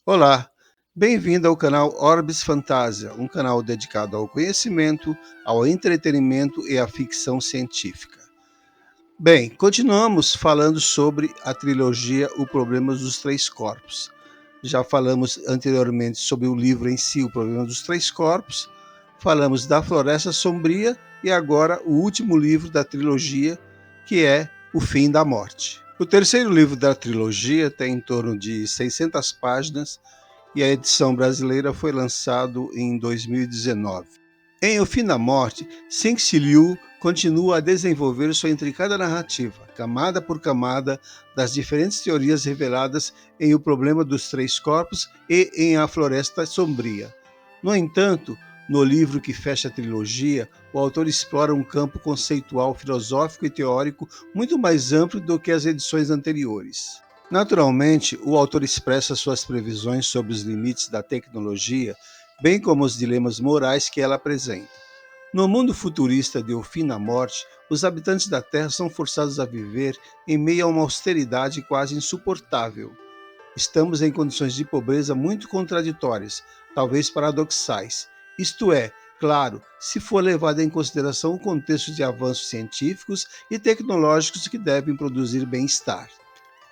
Olá, bem-vindo ao canal Orbis Fantasia, um canal dedicado ao conhecimento, ao entretenimento e à ficção científica. Bem, continuamos falando sobre a trilogia O Problema dos Três Corpos. Já falamos anteriormente sobre o livro em si, O Problema dos Três Corpos, falamos da Floresta Sombria e agora o último livro da trilogia, que é O Fim da Morte. O terceiro livro da trilogia tem em torno de 600 páginas e a edição brasileira foi lançado em 2019. Em O Fim da Morte, Cixin Liu continua a desenvolver sua intricada narrativa, camada por camada, das diferentes teorias reveladas em O Problema dos Três Corpos e em A Floresta Sombria. No entanto, no livro que fecha a trilogia, o autor explora um campo conceitual, filosófico e teórico muito mais amplo do que as edições anteriores. Naturalmente, o autor expressa suas previsões sobre os limites da tecnologia, bem como os dilemas morais que ela apresenta. No mundo futurista de O Fim da Morte, os habitantes da Terra são forçados a viver em meio a uma austeridade quase insuportável. Estamos em condições de pobreza muito contraditórias, talvez paradoxais. Isto é, claro, se for levado em consideração o contexto de avanços científicos e tecnológicos que devem produzir bem-estar.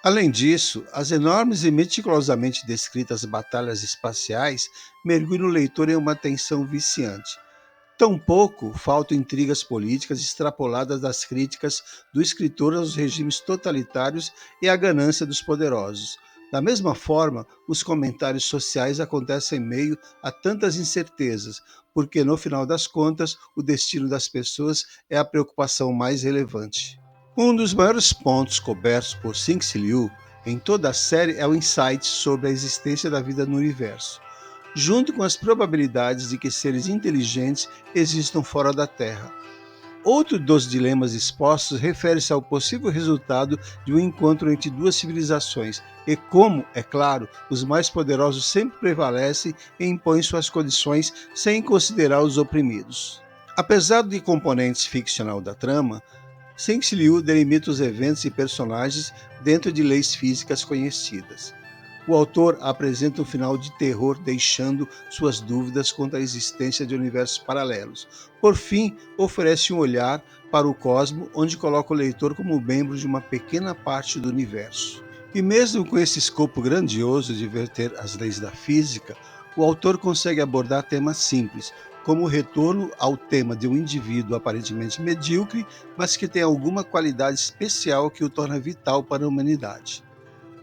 Além disso, as enormes e meticulosamente descritas batalhas espaciais mergulham o leitor em uma tensão viciante. Tampouco faltam intrigas políticas extrapoladas das críticas do escritor aos regimes totalitários e à ganância dos poderosos. Da mesma forma, os comentários sociais acontecem em meio a tantas incertezas, porque no final das contas, o destino das pessoas é a preocupação mais relevante. Um dos maiores pontos cobertos por Cixin Liu em toda a série é o insight sobre a existência da vida no universo, junto com as probabilidades de que seres inteligentes existam fora da Terra. Outro dos dilemas expostos refere-se ao possível resultado de um encontro entre duas civilizações e como, é claro, os mais poderosos sempre prevalecem e impõem suas condições sem considerar os oprimidos. Apesar de componentes ficcional da trama, Cixin Liu delimita os eventos e personagens dentro de leis físicas conhecidas. O autor apresenta um final de terror, deixando suas dúvidas quanto à existência de universos paralelos. Por fim, oferece um olhar para o cosmos, onde coloca o leitor como membro de uma pequena parte do universo. E mesmo com esse escopo grandioso de verter as leis da física, o autor consegue abordar temas simples, como o retorno ao tema de um indivíduo aparentemente medíocre, mas que tem alguma qualidade especial que o torna vital para a humanidade,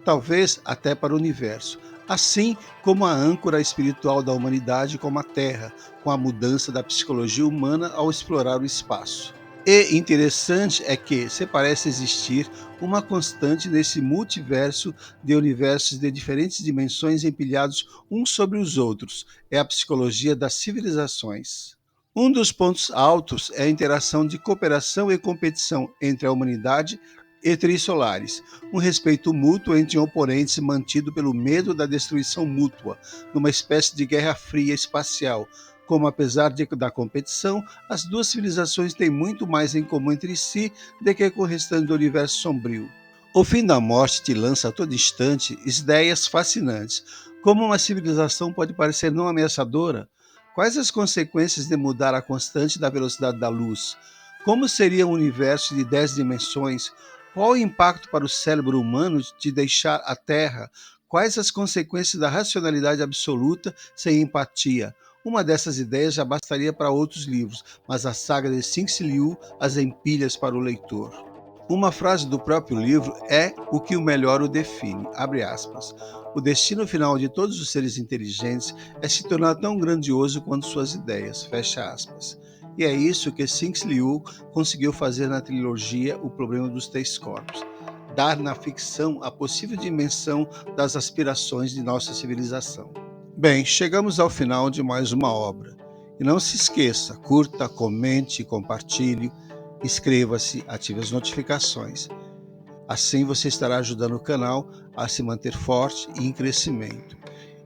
talvez até para o universo, assim como a âncora espiritual da humanidade como a Terra, com a mudança da psicologia humana ao explorar o espaço. E interessante é que se parece existir uma constante nesse multiverso de universos de diferentes dimensões empilhados uns sobre os outros, é a psicologia das civilizações. Um dos pontos altos é a interação de cooperação e competição entre a humanidade e Trisolares, um respeito mútuo entre oponentes mantido pelo medo da destruição mútua, numa espécie de guerra fria espacial, como apesar da competição, as duas civilizações têm muito mais em comum entre si do que com o restante do universo sombrio. O Fim da Morte te lança a todo instante ideias fascinantes. Como uma civilização pode parecer não ameaçadora? Quais as consequências de mudar a constante da velocidade da luz? Como seria um universo de 10 dimensões? Qual o impacto para o cérebro humano de deixar a Terra? Quais as consequências da racionalidade absoluta sem empatia? Uma dessas ideias já bastaria para outros livros, mas a saga de Cixin Liu as empilha para o leitor. Uma frase do próprio livro é o que o melhor o define, abre aspas. O destino final de todos os seres inteligentes é se tornar tão grandioso quanto suas ideias, fecha aspas. E é isso que Cixin Liu conseguiu fazer na trilogia O Problema dos Três Corpos, dar na ficção a possível dimensão das aspirações de nossa civilização. Bem, chegamos ao final de mais uma obra. E não se esqueça, curta, comente, compartilhe, inscreva-se, ative as notificações. Assim você estará ajudando o canal a se manter forte e em crescimento.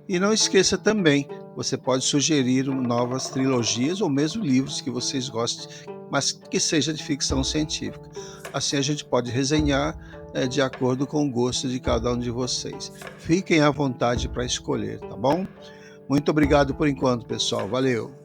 E não esqueça também, você pode sugerir novas trilogias ou mesmo livros que vocês gostem, mas que seja de ficção científica. Assim a gente pode resenhar de acordo com o gosto de cada um de vocês. Fiquem à vontade para escolher, tá bom? Muito obrigado por enquanto, pessoal. Valeu!